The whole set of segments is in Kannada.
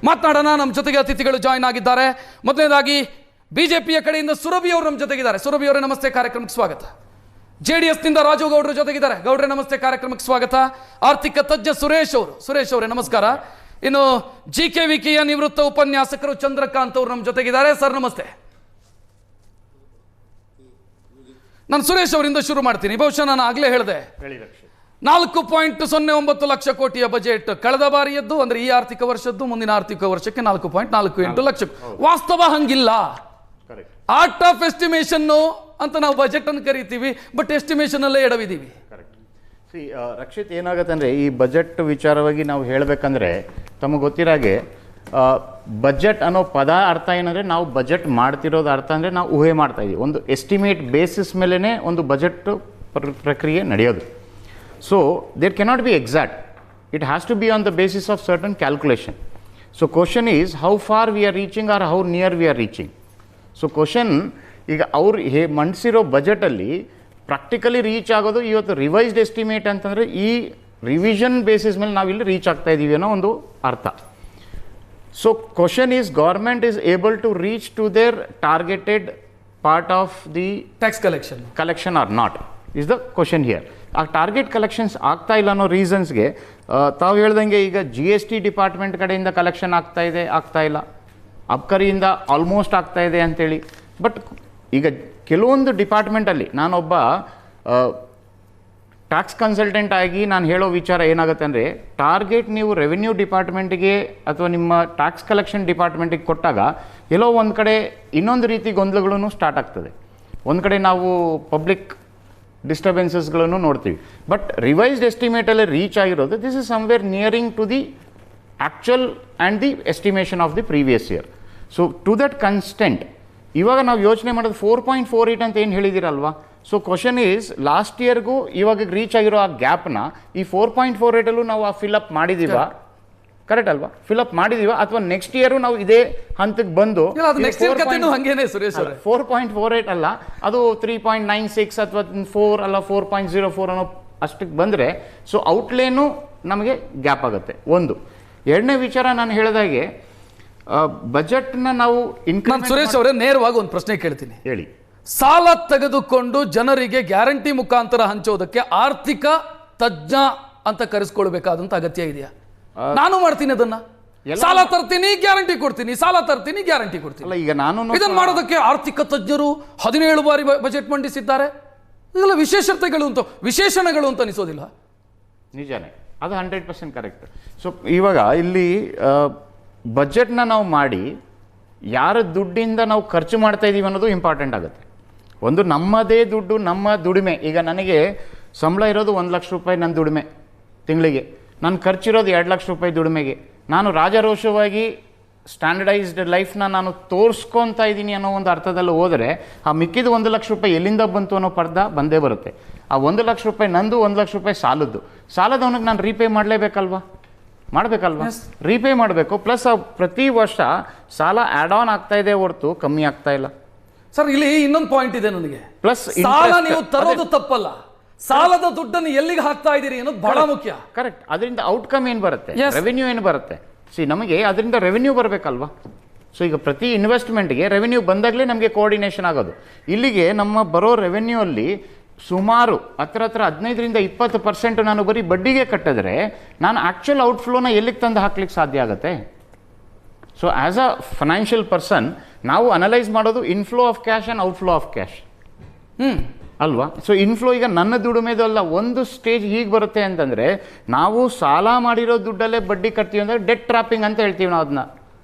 ಮಾತನಾಡೋಣ. ನಮ್ಮ ಜೊತೆಗೆ ಅತಿಥಿಗಳು ಜಾಯ್ನ್ ಆಗಿದ್ದಾರೆ. ಮೊದಲನೇದಾಗಿ ಬಿಜೆಪಿಯ ಕಡೆಯಿಂದ ಸುರಭಿ ಅವರು ನಮ್ಮ ಜೊತೆಗಿದ್ದಾರೆ. ಸುರಭಿ ಅವರೇ ನಮಸ್ತೆ, ಕಾರ್ಯಕ್ರಮಕ್ಕೆ ಸ್ವಾಗತ. ಜೆಡಿಎಸ್ನಿಂದ ರಾಜು ಗೌಡರು ಜೊತೆಗಿದ್ದಾರೆ. ಗೌಡ್ರೆ ನಮಸ್ತೆ, ಕಾರ್ಯಕ್ರಮಕ್ಕೆ ಸ್ವಾಗತ. ಆರ್ಥಿಕ ತಜ್ಞ ಸುರೇಶ್ ಅವರೇ ನಮಸ್ಕಾರ. ಇನ್ನು GKVKಯ ನಿವೃತ್ತ ಉಪನ್ಯಾಸಕರು ಚಂದ್ರಕಾಂತ್ ಅವರು ನಮ್ಮ ಜೊತೆಗಿದ್ದಾರೆ. ಸರ್ ನಮಸ್ತೆ. ನಾನು ಸುರೇಶ್ ಅವರಿಂದ ಶುರು ಮಾಡ್ತೀನಿ. ಬಹುಶಃ ನಾನು ಆಗಲೇ ಹೇಳಿದೆ 4.09 ಲಕ್ಷ ಕೋಟಿಯ ಬಜೆಟ್ ಕಳೆದ ಬಾರಿಯದ್ದು, ಅಂದ್ರೆ ಈ ಆರ್ಥಿಕ ವರ್ಷದ್ದು, ಮುಂದಿನ ಆರ್ಥಿಕ ವರ್ಷಕ್ಕೆ 4.48 ಲಕ್ಷ. ವಾಸ್ತವ ಹಂಗಿಲ್ಲ. ಆರ್ಟ್ ಆಫ್ ಎಸ್ಟಿಮೇಷನ್ ಅಂತ ನಾವು ಬಜೆಟ್ ಅನ್ನು ಕರಿತೀವಿ, ಬಟ್ ಎಸ್ಟಿಮೇಷನ್ ಅಲ್ಲೇ ಎಡವಿದ್ದೀವಿ. ರಕ್ಷಿತ್, ಏನಾಗುತ್ತೆ ಅಂದರೆ ಈ ಬಜೆಟ್ ವಿಚಾರವಾಗಿ ನಾವು ಹೇಳಬೇಕಂದ್ರೆ ತಮಗೆ ಗೊತ್ತಿರಾಗೆ ಬಜೆಟ್ ಅನ್ನೋ ಪದ ಅರ್ಥ ಏನಂದರೆ ನಾವು ಬಜೆಟ್ ಮಾಡ್ತಿರೋದು ಅರ್ಥ ಅಂದರೆ ನಾವು ಊಹೆ ಮಾಡ್ತಾ ಇದ್ದೀವಿ. ಒಂದು ಎಸ್ಟಿಮೇಟ್ ಬೇಸಿಸ್ ಮೇಲೇ ಒಂದು ಬಜೆಟ್ ಪ್ರಕ್ರಿಯೆ ನಡೆಯೋದು. So there cannot be exact, it has to be on the basis of certain calculation. So question is how far we are reaching or how near we are reaching. So question ಈಗ ಅವ್ರು ಮಂಡಿಸಿರೋ ಬಜೆಟಲ್ಲಿ ಪ್ರಾಕ್ಟಿಕಲಿ ರೀಚ್ ಆಗೋದು ಇವತ್ತು ರಿವೈಸ್ಡ್ ಎಸ್ಟಿಮೇಟ್ ಅಂತಂದರೆ ಈ ರಿವಿಷನ್ ಬೇಸಿಸ್ ಮೇಲೆ ನಾವಿಲ್ಲಿ ರೀಚ್ ಆಗ್ತಾ ಇದ್ದೀವಿ ಅನ್ನೋ ಒಂದು ಅರ್ಥ. So question is government is able to reach to their targeted part of the tax collection or not is the question here. ಆ ಟಾರ್ಗೆಟ್ ಕಲೆಕ್ಷನ್ಸ್ ಆಗ್ತಾ ಇಲ್ಲ ಅನ್ನೋ ರೀಸನ್ಸ್ಗೆ ತಾವು ಹೇಳ್ದಂಗೆ ಈಗ GST ಡಿಪಾರ್ಟ್ಮೆಂಟ್ ಕಡೆಯಿಂದ ಕಲೆಕ್ಷನ್ ಆಗ್ತಾ ಇಲ್ಲ, ಅಬ್ಕರಿಯಿಂದ ಆಲ್ಮೋಸ್ಟ್ ಆಗ್ತಾ ಇದೆ ಅಂತೇಳಿ. ಬಟ್ ಈಗ ಕೆಲವೊಂದು ಡಿಪಾರ್ಟ್ಮೆಂಟಲ್ಲಿ ನಾನೊಬ್ಬ ಟ್ಯಾಕ್ಸ್ ಕನ್ಸಲ್ಟೆಂಟ್ ಆಗಿ ನಾನು ಹೇಳೋ ವಿಚಾರ ಏನಾಗುತ್ತೆ ಅಂದರೆ, ಟಾರ್ಗೆಟ್ ನೀವು ರೆವಿನ್ಯೂ ಡಿಪಾರ್ಟ್ಮೆಂಟಿಗೆ ಅಥವಾ ನಿಮ್ಮ ಟ್ಯಾಕ್ಸ್ ಕಲೆಕ್ಷನ್ ಡಿಪಾರ್ಟ್ಮೆಂಟಿಗೆ ಕೊಟ್ಟಾಗ ಎಲ್ಲೋ ಒಂದು ಕಡೆ ಇನ್ನೊಂದು ರೀತಿ ಗೊಂದಲಗಳೂ ಸ್ಟಾರ್ಟ್ ಆಗ್ತದೆ. ಒಂದು ಕಡೆ ನಾವು ಪಬ್ಲಿಕ್ ಡಿಸ್ಟರ್ಬೆನ್ಸಸ್ಗಳನ್ನು ನೋಡ್ತೀವಿ. ಬಟ್ ರಿವೈಸ್ಡ್ ಎಸ್ಟಿಮೇಟಲ್ಲಿ ರೀಚ್ ಆಗಿರೋದು this is somewhere nearing to the actual and the estimation of the previous year. So to that constant ಇವಾಗ ನಾವು ಯೋಚನೆ ಮಾಡೋದು 4.48 ಅಂತ ಏನು ಹೇಳಿದ್ದೀರಲ್ವಾ. ಸೊ ಕ್ವಶನ್ ಈಸ್ ಲಾಸ್ಟ್ ಇಯರ್ಗೂ ಇವಾಗ ರೀಚ್ ಆಗಿರೋ ಆ ಗ್ಯಾಪ್ನ ಈ 4.48ಅಲ್ಲೂ ನಾವು ಆ ಫಿಲಪ್ ಮಾಡಿದ್ದೀವಾ? ಕರೆಕ್ಟ್ ಅಲ್ವಾ? ಫಿಲಪ್ ಮಾಡಿದೀವ ಅಥವಾ ನೆಕ್ಸ್ಟ್ ಇಯರು ನಾವು ಇದೇ ಹಂತಕ್ಕೆ ಬಂದು 4.48 ಅಲ್ಲ, ಅದು 3.96 ಅಥವಾ 4 ಅಲ್ಲ 4.04 ಅನ್ನೋ ಅಷ್ಟಕ್ಕೆ ಬಂದರೆ ಸೊ ಔಟ್ಲೇನು ನಮಗೆ ಗ್ಯಾಪ್ ಆಗುತ್ತೆ. ಒಂದು. ಎರಡನೇ ವಿಚಾರ ನಾನು ಹೇಳಿದಾಗೆ ಬಜೆಟ್ನ ನಾವು ಸುರೇಶ್ ಅವರೇ ನೇರವಾಗಿ ಒಂದು ಪ್ರಶ್ನೆ ಕೇಳ್ತೀನಿ. ಹೇಳಿ. ಸಾಲ ತೆಗೆದುಕೊಂಡು ಜನರಿಗೆ ಗ್ಯಾರಂಟಿ ಮುಖಾಂತರ ಹಂಚೋದಕ್ಕೆ ಆರ್ಥಿಕ ತಜ್ಞ ಅಂತ ಕರೆಸ್ಕೊಳ್ಬೇಕಾದಂತ ಅಗತ್ಯ ಇದೆಯಾ? ನಾನು ಮಾಡ್ತೀನಿ ಅದನ್ನ. ಸಾಲ ತರ್ತೀನಿ, ಗ್ಯಾರಂಟಿ ಕೊಡ್ತೀನಿ, ಸಾಲ ತರ್ತೀನಿ, ಗ್ಯಾರಂಟಿ ಕೊಡ್ತೀನಿ. ಈಗ ನಾನು ಇದನ್ನ ಮಾಡೋದಕ್ಕೆ ಆರ್ಥಿಕ ತಜ್ಞರು 17 ಬಾರಿ ಬಜೆಟ್ ಮಂಡಿಸಿದ್ದಾರೆ. ಇದೆಲ್ಲ ವಿಶೇಷಣಗಳು ಅಂತ ಅನಿಸೋದಿಲ್ಲ? ನಿಜಾನೇ, ಅದು 100% ಕರೆಕ್ಟ್. ಸೊ ಇವಾಗ ಇಲ್ಲಿ ಬಜೆಟ್ನ ನಾವು ಮಾಡಿ ಯಾರ ದುಡ್ಡಿಂದ ನಾವು ಖರ್ಚು ಮಾಡ್ತಾ ಇದ್ದೀವಿ ಅನ್ನೋದು ಇಂಪಾರ್ಟೆಂಟ್ ಆಗುತ್ತೆ. ಒಂದು ನಮ್ಮದೇ ದುಡ್ಡು, ನಮ್ಮ ದುಡಿಮೆ. ಈಗ ನನಗೆ ಸಂಬಳ ಇರೋದು 1 ಲಕ್ಷ ರೂಪಾಯಿ ನನ್ನ ದುಡಿಮೆ ತಿಂಗಳಿಗೆ, ನಾನು ಖರ್ಚಿರೋದು 2 ಲಕ್ಷ ರೂಪಾಯಿ ದುಡಿಮೆಗೆ. ನಾನು ರಾಜಾರೋಷವಾಗಿ ಸ್ಟ್ಯಾಂಡರ್ಡೈಸ್ಡ್ ಲೈಫ್ನ ನಾನು ತೋರಿಸ್ಕೊತಾ ಇದ್ದೀನಿ ಅನ್ನೋ ಒಂದು ಅರ್ಥದಲ್ಲಿ ಹೋದರೆ ಆ ಮಿಕ್ಕಿದ 1 ಲಕ್ಷ ರೂಪಾಯಿ ಎಲ್ಲಿಂದ ಬಂತು ಅನ್ನೋ ಪರ್ದ ಬಂದೇ ಬರುತ್ತೆ. ಆ 1 ಲಕ್ಷ ರೂಪಾಯಿ ನಂದು, 1 ಲಕ್ಷ ರೂಪಾಯಿ ಸಾಲದವನಿಗೆ ನಾನು ರೀಪೇ ಮಾಡಲೇಬೇಕಲ್ವಾ? ರೀಪೇ ಮಾಡಬೇಕು. ಪ್ಲಸ್ ಪ್ರತಿ ವರ್ಷ ಸಾಲ ಆ್ಯಡ್ ಆನ್ ಆಗ್ತಾ ಇದೆ ಹೊರತು ಕಮ್ಮಿ ಆಗ್ತಾ ಇಲ್ಲ. ಸರ್, ಇಲ್ಲಿ ಇನ್ನೊಂದು ಪಾಯಿಂಟ್ ಇದೆ ನನಗೆ. ಪ್ಲಸ್ ಸಾಲ ನೀವು ತರೋದು ತಪ್ಪಲ್ಲ, ಸಾಲದ ದುಡ್ಡನ್ನು ಎಲ್ಲಿಗೆ ಹಾಕ್ತಾ ಇದ್ದೀರಿ ಅನ್ನೋದು ಬಹಳ ಮುಖ್ಯ. ಕರೆಕ್ಟ್. ಅದರಿಂದ ಔಟ್ಕಮ್ ಏನು ಬರುತ್ತೆ, ರೆವೆನ್ಯೂ ಏನು ಬರುತ್ತೆ? ನಮಗೆ ಅದರಿಂದ ರೆವೆನ್ಯೂ ಬರಬೇಕಲ್ವಾ? ಸೊ ಈಗ ಪ್ರತಿ ಇನ್ವೆಸ್ಟ್ಮೆಂಟ್ಗೆ ರೆವೆನ್ಯೂ ಬಂದಾಗಲೇ ನಮಗೆ ಕೋಆರ್ಡಿನೇಷನ್ ಆಗೋದು. ಇಲ್ಲಿಗೆ ನಮ್ಮ ಬರೋ ರೆವೆನ್ಯೂ ಅಲ್ಲಿ ಸುಮಾರು ಹತ್ರ 15-20% ನಾನು ಬರೀ ಬಡ್ಡಿಗೆ ಕಟ್ಟಿದ್ರೆ ನಾನು ಆ್ಯಕ್ಚುಯಲ್ ಔಟ್ಫ್ಲೋನ ಎಲ್ಲಿಗೆ ತಂದು ಹಾಕ್ಲಿಕ್ಕೆ ಸಾಧ್ಯ ಆಗುತ್ತೆ? So as a financial person ನಾವು ಅನಲೈಸ್ ಮಾಡೋದು inflow of cash and outflow of cash ಅಲ್ವಾ? ಸೊ ಇನ್ಫ್ಲೋ ಈಗ ನನ್ನ ದುಡಿಮೆದಲ್ಲ. ಒಂದು ಸ್ಟೇಜ್ ಹೀಗೆ ಬರುತ್ತೆ ಅಂತಂದರೆ, ನಾವು ಸಾಲ ಮಾಡಿರೋ ದುಡ್ಡಲ್ಲೇ ಬಡ್ಡಿ ಕಟ್ತೀವಿ ಅಂದರೆ ಡೆಟ್ ಟ್ರಾಪಿಂಗ್ ಅಂತ ಹೇಳ್ತೀವಿ ನಾವು ಅದನ್ನ.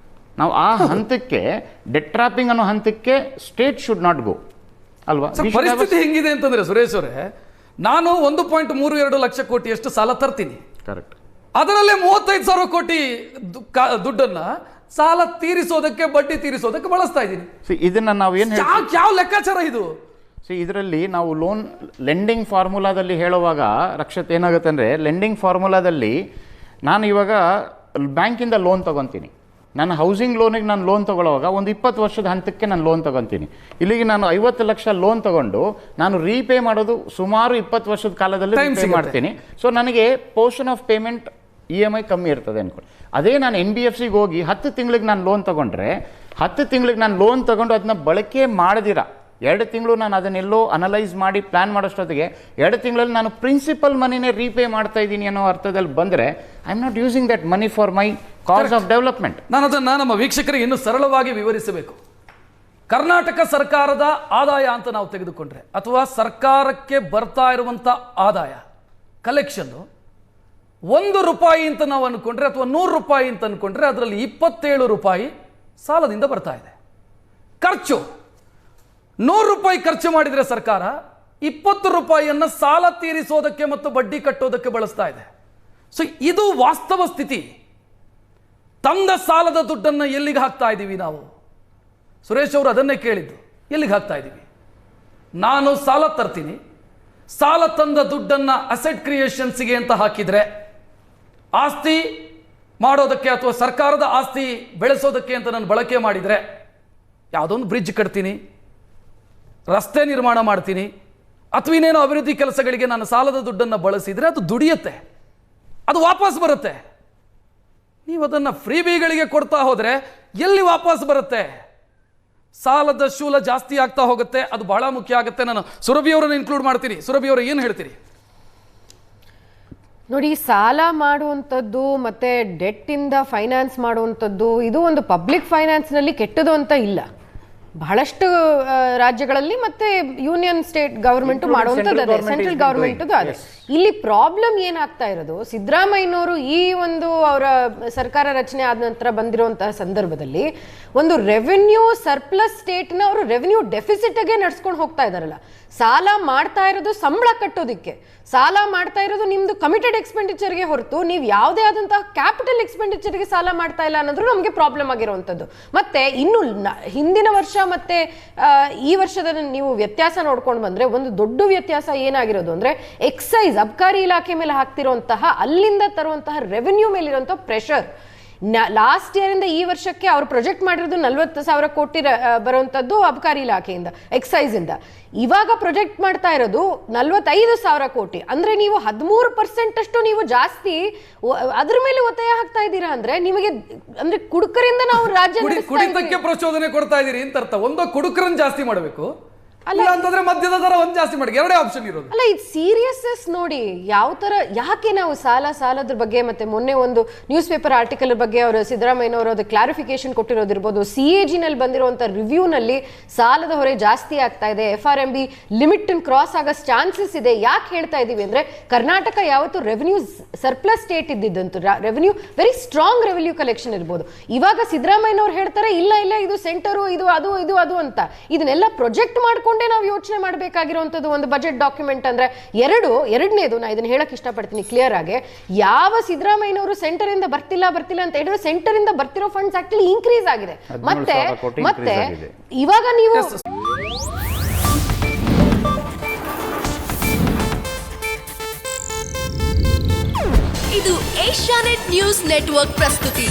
ನಾವು ಆ ಹಂತಕ್ಕೆ, ಡೆಟ್ ಟ್ರಾಪಿಂಗ್ ಅನ್ನೋ ಹಂತಕ್ಕೆ ಸ್ಟೇಟ್ ಶುಡ್ ನಾಟ್ ಗೋ ಅಲ್ವಾ? ಪರಿಸ್ಥಿತಿ ಹೆಂಗಿದೆ ಅಂತಂದ್ರೆ ಸುರೇಶ್ ಅವರೇ, ನಾನು 1.32 ಲಕ್ಷ ಕೋಟಿಯಷ್ಟು ಸಾಲ ತರ್ತೀನಿ. ಕರೆಕ್ಟ್. ಅದರಲ್ಲೇ 35,000 ಕೋಟಿ ದುಡ್ಡನ್ನ ಸಾಲ ತೀರಿಸೋದಕ್ಕೆ, ಬಡ್ಡಿ ತೀರಿಸೋದಕ್ಕೆ ಬಳಸ್ತಾ ಇದ್ದೀನಿ. ಇದನ್ನ ನಾವು ಏನು ಯಾವ ಲೆಕ್ಕಾಚಾರ ಇದು? ಇದರಲ್ಲಿ ನಾವು ಲೆಂಡಿಂಗ್ ಫಾರ್ಮುಲಾದಲ್ಲಿ ಹೇಳುವಾಗ ರಕ್ಷತ್ ಏನಾಗುತ್ತೆ ಅಂದರೆ, ಲೆಂಡಿಂಗ್ ಫಾರ್ಮುಲಾದಲ್ಲಿ ನಾನು ಇವಾಗ ಬ್ಯಾಂಕಿಂದ ಲೋನ್ ತೊಗೊತೀನಿ. ನಾನು ಹೌಸಿಂಗ್ ಲೋನಿಗೆ ನಾನು ಲೋನ್ ತೊಗೊಳ್ಳುವಾಗ ಒಂದು 20 ವರ್ಷದ ಹಂತಕ್ಕೆ ನಾನು ಲೋನ್ ತೊಗೊತೀನಿ. ಇಲ್ಲಿಗೆ ನಾನು 50 ಲಕ್ಷ ಲೋನ್ ತೊಗೊಂಡು ನಾನು ರೀಪೇ ಮಾಡೋದು ಸುಮಾರು 20 ವರ್ಷದ ಕಾಲದಲ್ಲಿ ರೀಪೇ ಮಾಡ್ತೀನಿ. ಸೊ ನನಗೆ ಪೋರ್ಷನ್ ಆಫ್ ಪೇಮೆಂಟ್ EMI ಕಮ್ಮಿ ಇರ್ತದೆ ಅಂದ್ಕೊಳ್ಳಿ. ಅದೇ ನಾನು NBFCಗೆ ಹೋಗಿ 10 ತಿಂಗಳಿಗೆ ನಾನು ಲೋನ್ ತೊಗೊಂಡ್ರೆ 10 ತಿಂಗಳಿಗೆ ನಾನು ಲೋನ್ ತೊಗೊಂಡು ಅದನ್ನ ಬಳಕೆ ಮಾಡದಿರ 2 ತಿಂಗಳು ನಾನು ಅದನ್ನೆಲ್ಲೋ ಅನಲೈಸ್ ಮಾಡಿ ಪ್ಲ್ಯಾನ್ ಮಾಡೋಷ್ಟೊತ್ತಿಗೆ 2 ತಿಂಗಳಲ್ಲಿ ನಾನು ಪ್ರಿನ್ಸಿಪಲ್ ಮನಿನೇ ರೀಪೇ ಮಾಡ್ತಾ ಇದ್ದೀನಿ ಅನ್ನೋ ಅರ್ಥದಲ್ಲಿ ಬಂದರೆ I am not using that money for my cause of development. ನಾನು ಅದನ್ನು ನಮ್ಮ ವೀಕ್ಷಕರಿಗೆ ಇನ್ನೂ ಸರಳವಾಗಿ ವಿವರಿಸಬೇಕು. ಕರ್ನಾಟಕ ಸರ್ಕಾರದ ಆದಾಯ ಅಂತ ನಾವು ತೆಗೆದುಕೊಂಡ್ರೆ ಅಥವಾ ಸರ್ಕಾರಕ್ಕೆ ಬರ್ತಾ ಇರುವಂಥ ಆದಾಯ ಕಲೆಕ್ಷನ್ನು 1 ರೂಪಾಯಿ ಅಂತ ನಾವು ಅಂದ್ಕೊಂಡ್ರೆ ಅಥವಾ 100 ರೂಪಾಯಿ ಅಂತ ಅಂದ್ಕೊಂಡ್ರೆ ಅದರಲ್ಲಿ 27 ರೂಪಾಯಿ ಸಾಲದಿಂದ ಬರ್ತಾ ಇದೆ. ಖರ್ಚು 100 ರೂಪಾಯಿ ಖರ್ಚು ಮಾಡಿದರೆ ಸರ್ಕಾರ 20 ರೂಪಾಯಿಯನ್ನು ಸಾಲ ತೀರಿಸೋದಕ್ಕೆ ಮತ್ತು ಬಡ್ಡಿ ಕಟ್ಟೋದಕ್ಕೆ ಬಳಸ್ತಾ ಇದೆ. ಸೊ ಇದು ವಾಸ್ತವ ಸ್ಥಿತಿ. ತಂದ ಸಾಲದ ದುಡ್ಡನ್ನು ಎಲ್ಲಿಗೆ ಹಾಕ್ತಾ ಇದ್ದೀವಿ ನಾವು? ಸುರೇಶ್ ಅವರು ಅದನ್ನೇ ಕೇಳಿದ್ದು, ಎಲ್ಲಿಗೆ ಹಾಕ್ತಾ ಇದ್ದೀವಿ? ನಾನು ಸಾಲ ತರ್ತೀನಿ, ಸಾಲ ತಂದ ದುಡ್ಡನ್ನು ಅಸೆಟ್ ಕ್ರಿಯೇಷನ್ಸ್ಗೆ ಅಂತ ಹಾಕಿದರೆ, ಆಸ್ತಿ ಮಾಡೋದಕ್ಕೆ ಅಥವಾ ಸರ್ಕಾರದ ಆಸ್ತಿ ಬೆಳೆಸೋದಕ್ಕೆ ಅಂತ ನಾನು ಬಳಕೆ ಮಾಡಿದರೆ, ಯಾವುದೊಂದು ಬ್ರಿಡ್ಜ್ ಕಟ್ತೀನಿ, ರಸ್ತೆ ನಿರ್ಮಾಣ ಮಾಡ್ತೀನಿ, ಅಥವಾ ಇನ್ನೇನೋ ಅಭಿವೃದ್ಧಿ ಕೆಲಸಗಳಿಗೆ ನಾನು ಸಾಲದ ದುಡ್ಡನ್ನು ಬಳಸಿದರೆ ಅದು ದುಡಿಯುತ್ತೆ, ಅದು ವಾಪಸ್ ಬರುತ್ತೆ. ನೀವು ಅದನ್ನು ಫ್ರೀ ಬಿಗಳಿಗೆ ಕೊಡ್ತಾ ಹೋದರೆ ಎಲ್ಲಿ ವಾಪಸ್ ಬರುತ್ತೆ? ಸಾಲದ ಶೂಲ ಜಾಸ್ತಿ ಆಗ್ತಾ ಹೋಗುತ್ತೆ. ಅದು ಬಹಳ ಮುಖ್ಯ ಆಗುತ್ತೆ. ನಾನು ಸುರಭಿ ಅವರನ್ನು ಇನ್ಕ್ಲೂಡ್ ಮಾಡ್ತೀನಿ. ಸುರಭಿ ಅವರು ಏನು ಹೇಳ್ತೀರಿ? ನೋಡಿ, ಸಾಲ ಮಾಡುವಂಥದ್ದು ಮತ್ತೆ ಡೆಟ್ ಇಂದ ಫೈನಾನ್ಸ್ ಮಾಡುವಂಥದ್ದು ಇದು ಒಂದು ಪಬ್ಲಿಕ್ ಫೈನಾನ್ಸ್ನಲ್ಲಿ ಕೆಟ್ಟದು ಅಂತ ಇಲ್ಲ. ಬಹಳಷ್ಟು ರಾಜ್ಯಗಳಲ್ಲಿ ಮತ್ತೆ ಯೂನಿಯನ್ ಸ್ಟೇಟ್ ಗವರ್ಮೆಂಟ್ ಮಾಡುವಂಥದ್ದು ಅದೇ, ಸೆಂಟ್ರಲ್ ಗವರ್ಮೆಂಟ್ ಅದೇ. ಇಲ್ಲಿ ಪ್ರಾಬ್ಲಮ್ ಏನಾಗ್ತಾ ಇರೋದು, ಸಿದ್ದರಾಮಯ್ಯನವರು ಈ ಒಂದು ಅವರ ಸರ್ಕಾರ ರಚನೆ ಆದ ನಂತರ ಬಂದಿರುವಂತಹ ಸಂದರ್ಭದಲ್ಲಿ ಒಂದು ರೆವೆನ್ಯೂ ಸರ್ಪ್ಲಸ್ ಸ್ಟೇಟ್ನ ಅವರು ರೆವೆನ್ಯೂ ಡೆಫಿಸಿಟ್ಗೆ ನಡ್ಸ್ಕೊಂಡು ಹೋಗ್ತಾ ಇದಾರಲ್ಲ. ಸಾಲ ಮಾಡ್ತಾ ಇರೋದು ಸಂಬಳ ಕಟ್ಟೋದಿಕ್ಕೆ, ಸಾಲ ಮಾಡ್ತಾ ಇರೋದು ನಿಮ್ದು ಕಮಿಟೆಡ್ ಎಕ್ಸ್ಪೆಂಡಿಚರ್ಗೆ ಹೊರತು ನೀವು ಯಾವುದೇ ಆದಂತಹ ಕ್ಯಾಪಿಟಲ್ ಎಕ್ಸ್ಪೆಂಡಿಚರ್ಗೆ ಸಾಲ ಮಾಡ್ತಾ ಇಲ್ಲ ಅನ್ನೋದು ನಮಗೆ ಪ್ರಾಬ್ಲಮ್ ಆಗಿರುವಂಥದ್ದು. ಮತ್ತೆ ಇನ್ನು ಹಿಂದಿನ ವರ್ಷ ಮತ್ತೆ ಈ ವರ್ಷದ ನೀವು ವ್ಯತ್ಯಾಸ ನೋಡ್ಕೊಂಡು ಬಂದ್ರೆ ಒಂದು ದೊಡ್ಡ ವ್ಯತ್ಯಾಸ ಏನಾಗಿರೋದು ಅಂದ್ರೆ ಎಕ್ಸೈಸ್ ಅಬ್ಕಾರಿ ಇಲಾಖೆ ಮೇಲೆ ಹಾಕ್ತಿರುವಂತಹ ಅಲ್ಲಿಂದ ತರುವಂತಹ ರೆವೆನ್ಯೂ ಮೇಲಿರುವಂತಹ ಪ್ರೆಷರ್. ಲಾಸ್ಟ್ ಇಯರ್ ಇಂದ ಈ ವರ್ಷಕ್ಕೆ ಅವ್ರು ಪ್ರೊಜೆಕ್ಟ್ ಮಾಡಿರೋದು 40,000 ಕೋಟಿ ಬರುವಂತದ್ದು ಅಬ್ಕಾರಿ ಇಲಾಖೆಯಿಂದ, ಎಕ್ಸೈಸ್ ಇಂದ. ಇವಾಗ ಪ್ರೊಜೆಕ್ಟ್ ಮಾಡ್ತಾ ಇರೋದು 45,000 ಕೋಟಿ. ಅಂದ್ರೆ ನೀವು 13% ಅಷ್ಟು ನೀವು ಜಾಸ್ತಿ ಅದ್ರ ಮೇಲೆ ಒತ್ತಾಯ ಹಾಕ್ತಾ ಇದ್ದೀರಾ ಅಂದ್ರೆ ನಿಮಗೆ ಅಂದ್ರೆ ಕುಡುಕರಿಂದ ನಾವು ರಾಜ್ಯ ಕುಡಿತಕ್ಕೆ ಪ್ರಚೋದನೆ ಕೊಡ್ತಾ ಇದ್ದೀರಿ ಅಂತ ಅರ್ಥ. ಒಂದು ಕುಡುಕರನ್ನು ಜಾಸ್ತಿ ಮಾಡಬೇಕು, ಅಲ್ಲ ಅಂತಂದ್ರೆ ಮಧ್ಯದ ದರ ಒಂದು ಜಾಸ್ತಿ ಮಾಡಿ, ಎರಡೇ ಆಪ್ಷನ್ ಇರೋದು. ಅಲ್ಲ, ಇದು ಸೀರಿಯಸ್ನೆಸ್ ನೋಡಿ ಯಾವ ತರ, ಯಾಕೆ ನಾವು ಸಾಲದ ಬಗ್ಗೆ ಮತ್ತೆ ಮೊನ್ನೆ ಒಂದು ನ್ಯೂಸ್ ಪೇಪರ್ ಆರ್ಟಿಕಲ್ ಬಗ್ಗೆ ಅವರು ಸಿದ್ದರಾಮಯ್ಯನವರು ಅದು ಕ್ಲಾರಿಫಿಕೇಶನ್ ಕೊಟ್ಟಿರೋದಿರ್ಬೋದು. CAG ನಲ್ಲಿ ಬಂದಿರುವಂತ ರಿವ್ಯೂ ನಲ್ಲಿ ಸಾಲದ ಹೊರೆ ಜಾಸ್ತಿ ಆಗ್ತಾ ಇದೆ, FRMB ಲಿಮಿಟ್ ಕ್ರಾಸ್ ಆಗೋ ಚಾನ್ಸಸ್ ಇದೆ. ಯಾಕೆ ಹೇಳ್ತಾ ಇದೀವಿ ಅಂದ್ರೆ ಕರ್ನಾಟಕ ಯಾವತ್ತು ರೆವೆನ್ಯೂ ಸರ್ಪ್ಲಸ್ ಸ್ಟೇಟ್ ಇದ್ದಿದ್ದಂತು, revenue very strong revenue collection ಇರ್ಬೋದು. ಇವಾಗ ಸಿದ್ದರಾಮಯ್ಯನವರು ಹೇಳ್ತಾರೆ ಇಲ್ಲ ಇದು ಸೆಂಟರು, ಇದು ಅದು ಅಂತ. ಇದನ್ನೆಲ್ಲ ಪ್ರೊಜೆಕ್ಟ್ ಮಾಡ್ಕೊಂಡು ನಾವು ಯೋಚನೆ ಮಾಡಬೇಕಾಗಿರುವಂತದ್ದು ಒಂದು ಬಜೆಟ್ ಡಾಕ್ಯುಮೆಂಟ್ ಅಂದ್ರೆ ಎರಡನೇದು ನಾ ಇದನ್ನ ಹೇಳಕ್ ಇಷ್ಟಪಡ್ತೀನಿ ಕ್ಲಿಯರ್ ಆಗಿ. ಯಾವ ಸಿದ್ದರಾಮಯ್ಯನವರು ಸೆಂಟರ್ ಇಂದ ಬರ್ತಿಲ್ಲ ಅಂತ ಹೇಳಿದ್ರೆ ಸೆಂಟರ್ ಇಂದ ಬರ್ತಿರೋ ಫಂಡ್ಸ್ ಆಕ್ಚುಲಿ ಇನ್ಕ್ರೀಸ್ ಆಗಿದೆ. ಮತ್ತೆ ಇವಾಗ ನೀವು ಇದು ಏಷ್ಯಾನೆಟ್ ನ್ಯೂಸ್ ನೆಟ್ವರ್ಕ್ ಪ್ರಸ್ತುತಿ.